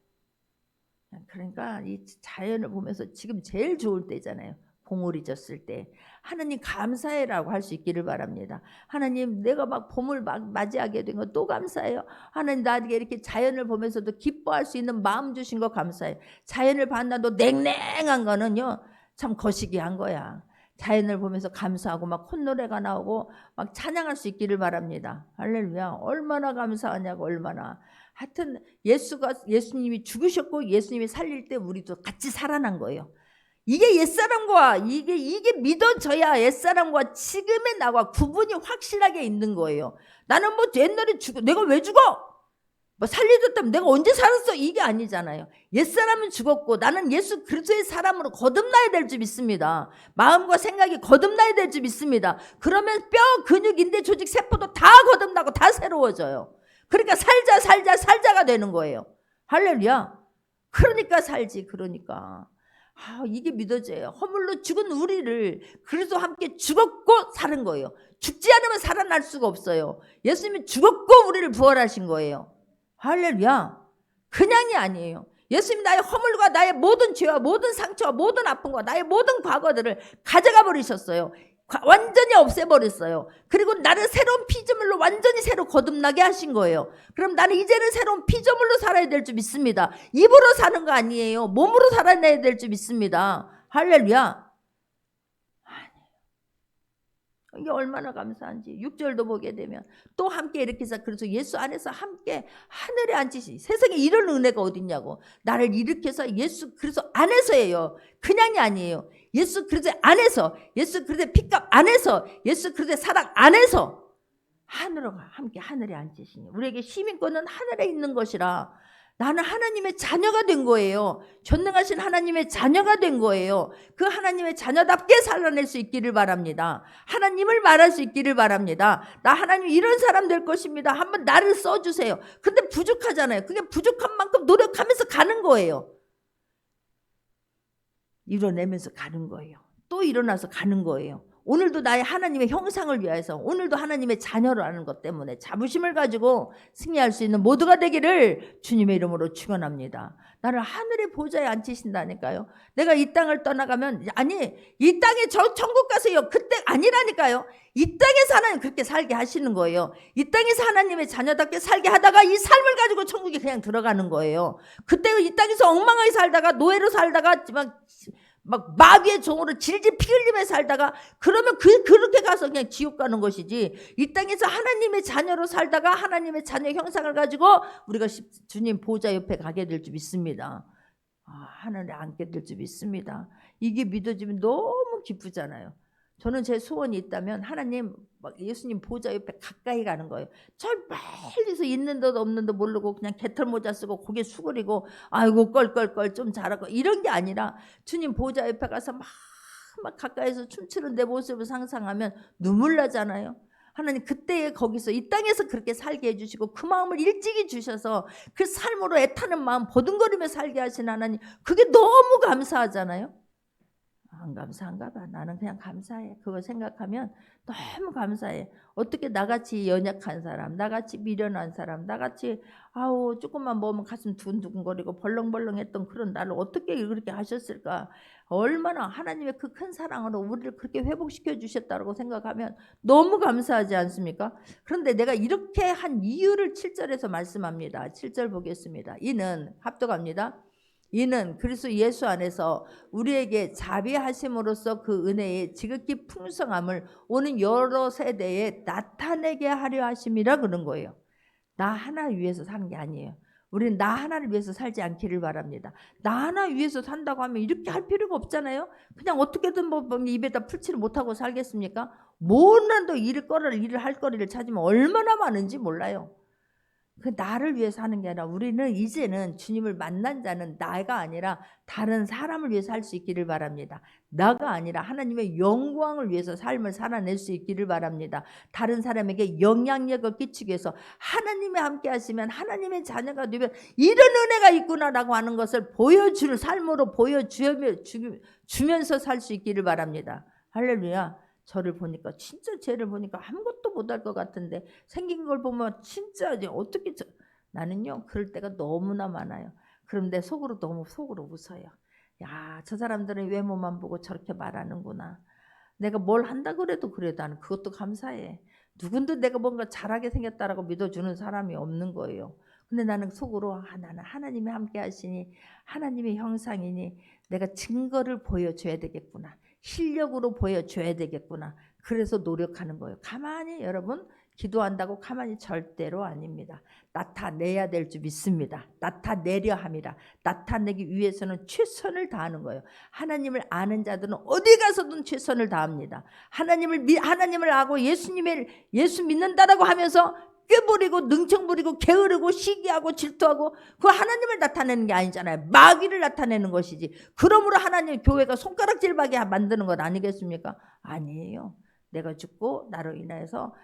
그러니까 이 자연을 보면서 지금 제일 좋을 때잖아요. 봄을 잊었을 때 하나님 감사해라고 할 수 있기를 바랍니다. 하나님, 내가 막 봄을 막 맞이하게 된 거 또 감사해요. 하나님, 나에게 이렇게 자연을 보면서도 기뻐할 수 있는 마음 주신 거 감사해요. 자연을 봤나도 냉랭한 거는요 참 거시기한 거야. 자연을 보면서 감사하고 막 콧노래가 나오고 막 찬양할 수 있기를 바랍니다. 할렐루야. 얼마나 감사하냐고. 얼마나. 하여튼 예수님이 죽으셨고 예수님이 살릴 때 우리도 같이 살아난 거예요. 이게 옛사람과 이게 믿어져야 옛사람과 지금의 나와 구분이 확실하게 있는 거예요. 나는 뭐 옛날에 내가 왜 죽어? 뭐 살려줬다면 내가 언제 살았어? 이게 아니잖아요. 옛사람은 죽었고 나는 예수 그리스도의 사람으로 거듭나야 될 줄 믿습니다. 마음과 생각이 거듭나야 될 줄 믿습니다. 그러면 뼈, 근육, 인대, 조직, 세포도 다 거듭나고 다 새로워져요. 그러니까 살자가 되는 거예요. 할렐루야. 그러니까 살지. 그러니까 이게 믿어져요. 허물로 죽은 우리를 그리스도와 함께 죽었고 사는 거예요. 죽지 않으면 살아날 수가 없어요. 예수님이 죽었고 우리를 부활하신 거예요. 할렐루야. 그냥이 아니에요. 예수님이 나의 허물과 나의 모든 죄와 모든 상처와 모든 아픔과 나의 모든 과거들을 가져가 버리셨어요. 완전히 없애버렸어요. 그리고 나를 새로운 피조물로 완전히 새로 거듭나게 하신 거예요. 그럼 나는 이제는 새로운 피조물로 살아야 될 줄 믿습니다. 입으로 사는 거 아니에요. 몸으로 살아내야 될 줄 믿습니다. 할렐루야. 이게 얼마나 감사한지. 6절도 보게 되면 또 함께 이렇게 해서, 그래서 예수 안에서 함께 하늘에 앉으시. 세상에 이런 은혜가 어딨냐고. 나를 일으켜서 예수 그리스도 안에서예요. 그냥이 아니에요. 예수 그리스도 안에서, 예수 그리스도의 핏값 안에서, 예수 그리스도의 사랑 안에서 하늘로 함께 하늘에 앉으시니 우리에게 시민권은 하늘에 있는 것이라. 나는 하나님의 자녀가 된 거예요. 전능하신 하나님의 자녀가 된 거예요. 그 하나님의 자녀답게 살아낼 수 있기를 바랍니다. 하나님을 말할 수 있기를 바랍니다. 나 하나님 이런 사람 될 것입니다. 한번 나를 써주세요. 근데 부족하잖아요. 그게 부족한 만큼 노력하면서 가는 거예요. 이뤄내면서 가는 거예요. 또 일어나서 가는 거예요. 오늘도 나의 하나님의 형상을 위해서, 오늘도 하나님의 자녀라는 것 때문에 자부심을 가지고 승리할 수 있는 모두가 되기를 주님의 이름으로 축원합니다. 나를 하늘의 보좌에 앉히신다니까요. 내가 이 땅을 떠나가면, 아니 이 땅에 저 천국 가세요. 그때 아니라니까요. 이 땅에서 하나님 그렇게 살게 하시는 거예요. 이 땅에서 하나님의 자녀답게 살게 하다가 이 삶을 가지고 천국에 그냥 들어가는 거예요. 그때 이 땅에서 엉망하게 살다가 노예로 살다가 막 마귀의 종으로 질질 피 흘리며 살다가, 그러면 그렇게 가서 그냥 지옥 가는 것이지, 이 땅에서 하나님의 자녀로 살다가 하나님의 자녀 형상을 가지고 우리가 주님 보좌 옆에 가게 될 줄 믿습니다. 하늘에 앉게 될 줄 믿습니다. 이게 믿어지면 너무 기쁘잖아요. 저는 제 소원이 있다면 하나님, 예수님 보좌 옆에 가까이 가는 거예요. 저 멀리서 있는 듯 없는 듯 모르고 그냥 개털모자 쓰고 고개 수그리고 아이고 껄껄껄 좀 잘하고 이런 게 아니라, 주님 보좌 옆에 가서 막 가까이서 춤추는 내 모습을 상상하면 눈물 나잖아요. 하나님 그때에 거기서 이 땅에서 그렇게 살게 해주시고 그 마음을 일찍이 주셔서 그 삶으로 애타는 마음 버둥거리며 살게 하신 하나님, 그게 너무 감사하잖아요. 안 감사한가 봐. 나는 그냥 감사해. 그거 생각하면 너무 감사해. 어떻게 나같이 연약한 사람, 나같이 미련한 사람, 나같이 조금만 먹으면 가슴 두근두근거리고 벌렁벌렁했던 그런 나를 어떻게 그렇게 하셨을까. 얼마나 하나님의 그 큰 사랑으로 우리를 그렇게 회복시켜 주셨다고 생각하면 너무 감사하지 않습니까? 그런데 내가 이렇게 한 이유를 7절에서 말씀합니다. 7절 보겠습니다. 이는 합독합니다. 이는 그리스도 예수 안에서 우리에게 자비하심으로써 그 은혜의 지극히 풍성함을 오는 여러 세대에 나타내게 하려 하심이라 그런 거예요. 나 하나 위해서 사는 게 아니에요. 우리는 나 하나를 위해서 살지 않기를 바랍니다. 나 하나 위해서 산다고 하면 이렇게 할 필요가 없잖아요. 그냥 어떻게든 입에다 풀칠을 못하고 살겠습니까? 뭐라도 일을 할 거리를 찾으면 얼마나 많은지 몰라요. 그 나를 위해서 하는 게 아니라, 우리는 이제는 주님을 만난 자는 나가 아니라 다른 사람을 위해서 살 수 있기를 바랍니다. 나가 아니라 하나님의 영광을 위해서 삶을 살아낼 수 있기를 바랍니다. 다른 사람에게 영향력을 끼치기 위해서 하나님이 함께 하시면 하나님의 자녀가 되면 이런 은혜가 있구나라고 하는 것을 보여줄 삶으로 보여주면서 살 수 있기를 바랍니다. 할렐루야. 저를 보니까 진짜 쟤를 보니까 아무것도 못할 것 같은데 생긴 걸 보면 진짜 어떻게 나는요 그럴 때가 너무나 많아요. 그럼 내 속으로 너무 웃어요. 야, 저 사람들은 외모만 보고 저렇게 말하는구나. 내가 뭘 한다 그래도 나는 그것도 감사해. 누군데 내가 뭔가 잘하게 생겼다라고 믿어주는 사람이 없는 거예요. 근데 나는 속으로 나는 하나님이 함께 하시니 하나님의 형상이니 내가 증거를 보여줘야 되겠구나. 실력으로 보여줘야 되겠구나. 그래서 노력하는 거예요. 가만히 여러분 기도한다고 가만히 절대로 아닙니다. 나타내야 될 줄 믿습니다. 나타내려 함이라. 나타내기 위해서는 최선을 다하는 거예요. 하나님을 아는 자들은 어디 가서든 최선을 다합니다. 하나님을 알고 예수 믿는다라고 하면서 꾀부리고 능청부리고 게으르고 시기하고 질투하고, 그 하나님을 나타내는 게 아니잖아요. 마귀를 나타내는 것이지. 그러므로 하나님 교회가 손가락질하게 만드는 것 아니겠습니까? 아니에요. 내가 죽고 나로 인해서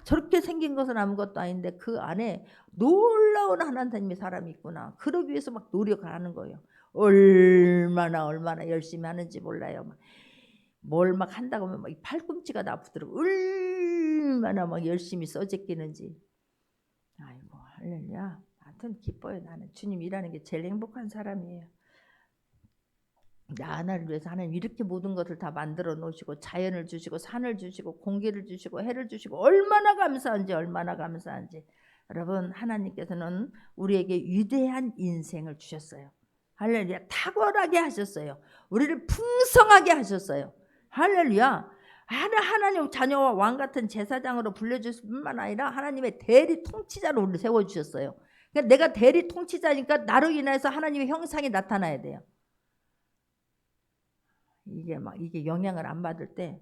저렇게 생긴 것은 아무것도 아닌데 그 안에 놀라운 하나님의 사람이 있구나. 그러기 위해서 막 노력하는 거예요. 얼마나 열심히 하는지 몰라요. 뭘 막 한다고 하면 막 팔꿈치가 아프더라고. 얼마나 막 열심히 써제끼는지. 아이고 할렐루야. 하여튼 기뻐요. 나는 주님 일하는 게 제일 행복한 사람이에요. 나를 위해서 하나님 이렇게 모든 것을 다 만들어 놓으시고 자연을 주시고 산을 주시고 공기를 주시고 해를 주시고 얼마나 감사한지 얼마나 감사한지. 여러분, 하나님께서는 우리에게 위대한 인생을 주셨어요. 할렐루야. 탁월하게 하셨어요. 우리를 풍성하게 하셨어요. 할렐루야. 하나님 자녀와 왕 같은 제사장으로 불려주실 뿐만 아니라 하나님의 대리 통치자로 우리를 세워주셨어요. 그러니까 내가 대리 통치자니까 나로 인해서 하나님의 형상이 나타나야 돼요. 이게 영향을 안 받을 때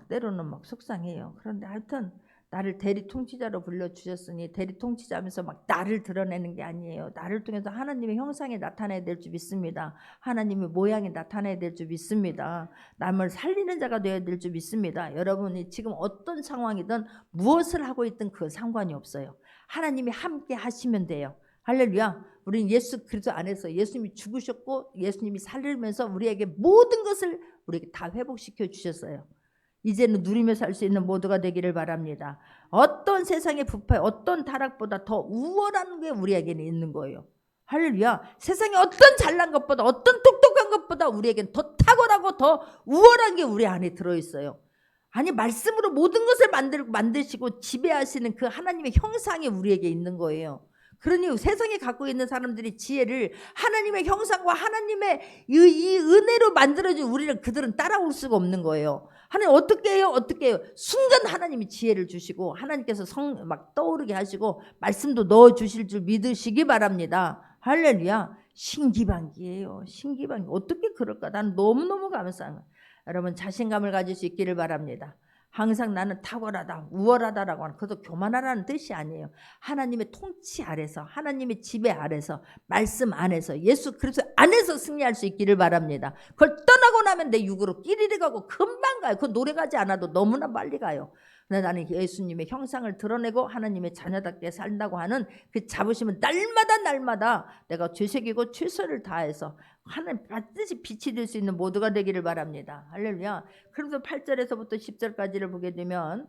때로는 속상해요. 그런데 하여튼 나를 대리 통치자로 불러주셨으니 대리 통치자면서 나를 드러내는 게 아니에요. 나를 통해서 하나님의 형상이 나타나야 될 줄 믿습니다. 하나님의 모양이 나타나야 될 줄 믿습니다. 남을 살리는 자가 되어야 될 줄 믿습니다. 여러분이 지금 어떤 상황이든 무엇을 하고 있든 그 상관이 없어요. 하나님이 함께 하시면 돼요. 할렐루야. 우리는 예수 그리스도 안에서 예수님이 죽으셨고 예수님이 살리면서 우리에게 모든 것을 우리에게 다 회복시켜 주셨어요. 이제는 누리며 살 수 있는 모두가 되기를 바랍니다. 어떤 세상의 부패, 어떤 타락보다 더 우월한 게 우리에게는 있는 거예요. 할렐루야. 세상에 어떤 잘난 것보다 어떤 똑똑한 것보다 우리에게는 더 탁월하고 더 우월한 게 우리 안에 들어있어요. 아니, 말씀으로 모든 것을 만드시고 지배하시는 그 하나님의 형상이 우리에게 있는 거예요. 그러니 세상에 갖고 있는 사람들이 지혜를 하나님의 형상과 하나님의 이 은혜로 만들어진 우리를 그들은 따라올 수가 없는 거예요. 하나님 어떻게 해요? 어떻게 해요? 순간 하나님이 지혜를 주시고 하나님께서 떠오르게 하시고 말씀도 넣어주실 줄 믿으시기 바랍니다. 할렐루야. 신기반기예요. 신기반기. 어떻게 그럴까? 나는 너무너무 감사해요. 여러분, 자신감을 가질 수 있기를 바랍니다. 항상 나는 탁월하다, 우월하다라고 하는 그것도 교만하라는 뜻이 아니에요. 하나님의 통치 아래서, 하나님의 지배 아래서, 말씀 안에서, 예수 그리스도 안에서 승리할 수 있기를 바랍니다. 그걸 떠나고 나면 내 육으로 끼리리 가고 금방 가요. 그 노래 가지 않아도 너무나 빨리 가요. 근데 나는 예수님의 형상을 드러내고 하나님의 자녀답게 산다고 하는 그 자부심은 날마다 내가 죄색이고 최선을 다해서 하나님 반드시 빛이 될 수 있는 모두가 되기를 바랍니다. 할렐루야. 그래서 8절에서부터 10절까지를 보게 되면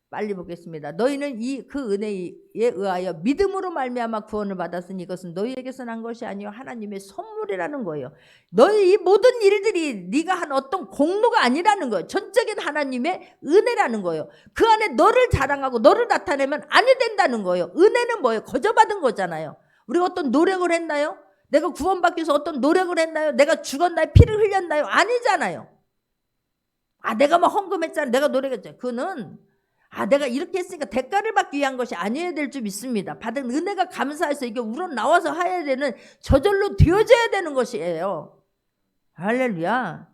빨리 보겠습니다. 너희는 그 은혜에 의하여 믿음으로 말미암아 구원을 받았으니 이것은 너희에게서 난 것이 아니요 하나님의 선물이라는 거예요. 너희 이 모든 일들이 네가 한 어떤 공로가 아니라는 거예요. 전적인 하나님의 은혜라는 거예요. 그 안에 너를 자랑하고 너를 나타내면 아니 된다는 거예요. 은혜는 뭐예요? 거저받은 거잖아요. 우리가 어떤 노력을 했나요? 내가 구원받기 위해서 어떤 노력을 했나요? 내가 죽었나요? 피를 흘렸나요? 아니잖아요. 내가 헌금했잖아요. 내가 노력했잖아요. 그거는 내가 이렇게 했으니까 대가를 받기 위한 것이 아니어야 될 줄 믿습니다. 받은 은혜가 감사해서 이게 우러나와서 해야 되는, 저절로 되어져야 되는 것이에요. 할렐루야.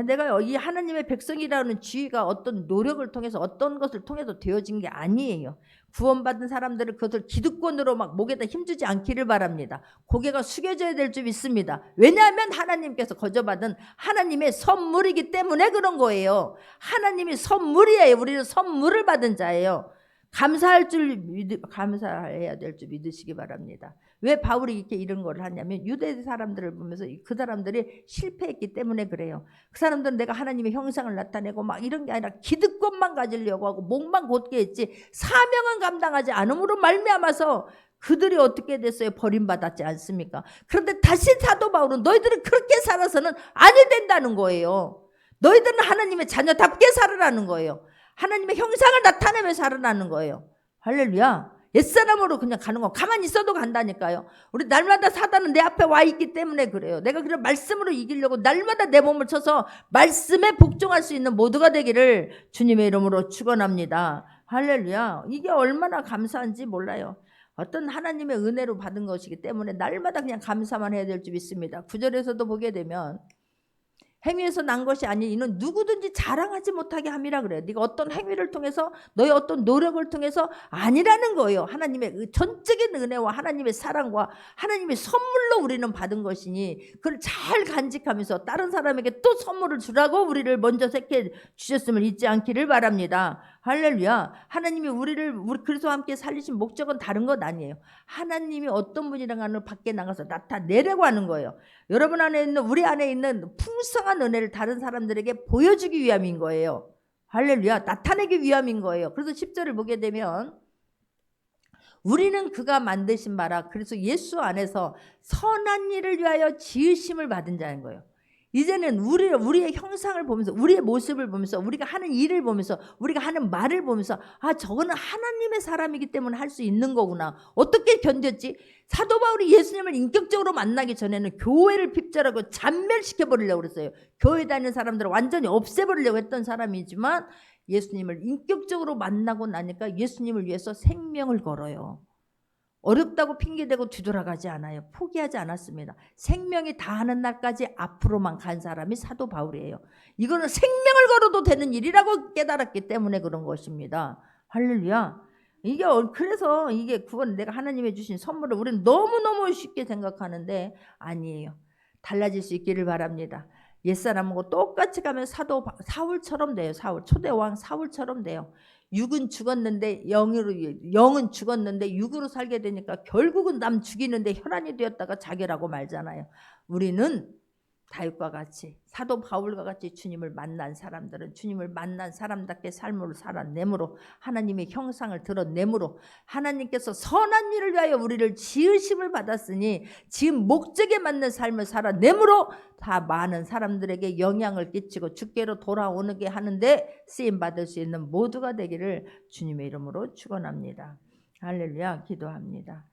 내가 이 하나님의 백성이라는 지위가 어떤 노력을 통해서 어떤 것을 통해서 되어진 게 아니에요. 구원받은 사람들은 그것을 기득권으로 목에다 힘주지 않기를 바랍니다. 고개가 숙여져야 될 줄 믿습니다. 왜냐하면 하나님께서 거저받은 하나님의 선물이기 때문에 그런 거예요. 하나님이 선물이에요. 우리는 선물을 받은 자예요. 감사해야 될 줄 믿으시기 바랍니다. 왜 바울이 이렇게 이런 걸 하냐면 유대 사람들을 보면서 그 사람들이 실패했기 때문에 그래요. 그 사람들은 내가 하나님의 형상을 나타내고 이런 게 아니라 기득권만 가지려고 하고 목만 곧게 했지 사명은 감당하지 않음으로 말미암아서 그들이 어떻게 됐어요? 버림받았지 않습니까? 그런데 다시 사도 바울은 너희들은 그렇게 살아서는 아니 된다는 거예요. 너희들은 하나님의 자녀답게 살으라는 거예요. 하나님의 형상을 나타내며 살아나는 거예요. 할렐루야. 옛사람으로 그냥 가는 거 가만히 있어도 간다니까요. 우리 날마다 사단은 내 앞에 와 있기 때문에 그래요. 내가 그런 말씀으로 이기려고 날마다 내 몸을 쳐서 말씀에 복종할 수 있는 모두가 되기를 주님의 이름으로 축원합니다. 할렐루야. 이게 얼마나 감사한지 몰라요. 어떤 하나님의 은혜로 받은 것이기 때문에 날마다 그냥 감사만 해야 될 줄 믿습니다. 9절에서도 보게 되면 행위에서 난 것이 아닌 이는 누구든지 자랑하지 못하게 함이라 그래요. 네가 어떤 행위를 통해서 너의 어떤 노력을 통해서 아니라는 거예요. 하나님의 전적인 은혜와 하나님의 사랑과 하나님의 선물로 우리는 받은 것이니 그걸 잘 간직하면서 다른 사람에게 또 선물을 주라고 우리를 먼저 택해 주셨음을 잊지 않기를 바랍니다. 할렐루야. 하나님이 우리 그리스도와 함께 살리신 목적은 다른 것 아니에요. 하나님이 어떤 분이라는 밖에 나가서 나타내려고 하는 거예요. 여러분 안에 있는, 우리 안에 있는 풍성한 은혜를 다른 사람들에게 보여주기 위함인 거예요. 할렐루야. 나타내기 위함인 거예요. 그래서 10절을 보게 되면 우리는 그가 만드신 바라 그래서 예수 안에서 선한 일을 위하여 지으심을 받은 자인 거예요. 이제는 우리의 형상을 보면서, 우리의 모습을 보면서, 우리가 하는 일을 보면서, 우리가 하는 말을 보면서, 아, 저거는 하나님의 사람이기 때문에 할 수 있는 거구나. 어떻게 견뎠지? 사도 바울이 예수님을 인격적으로 만나기 전에는 교회를 핍절하고 잔멸시켜버리려고 그랬어요. 교회 다니는 사람들을 완전히 없애버리려고 했던 사람이지만 예수님을 인격적으로 만나고 나니까 예수님을 위해서 생명을 걸어요. 어렵다고 핑계대고 뒤돌아가지 않아요. 포기하지 않았습니다. 생명이 다하는 날까지 앞으로만 간 사람이 사도 바울이에요. 이거는 생명을 걸어도 되는 일이라고 깨달았기 때문에 그런 것입니다. 할렐루야. 그래서 이게 구원, 내가 하나님이 주신 선물을 우리는 너무너무 쉽게 생각하는데 아니에요. 달라질 수 있기를 바랍니다. 옛사람하고 똑같이 가면 사울처럼 돼요. 초대왕 사울처럼 돼요. 영은 죽었는데 육으로 살게 되니까 결국은 남 죽이는데 혈안이 되었다가 자결하고 말잖아요. 우리는 다윗과 같이, 사도 바울과 같이 주님을 만난 사람들은 주님을 만난 사람답게 삶을 살아내므로, 하나님의 형상을 드러내므로, 하나님께서 선한 일을 위하여 우리를 지으심을 받았으니 지은 목적에 맞는 삶을 살아내므로 다 많은 사람들에게 영향을 끼치고 주께로 돌아오게 하는데 쓰임받을 수 있는 모두가 되기를 주님의 이름으로 축원합니다. 할렐루야. 기도합니다.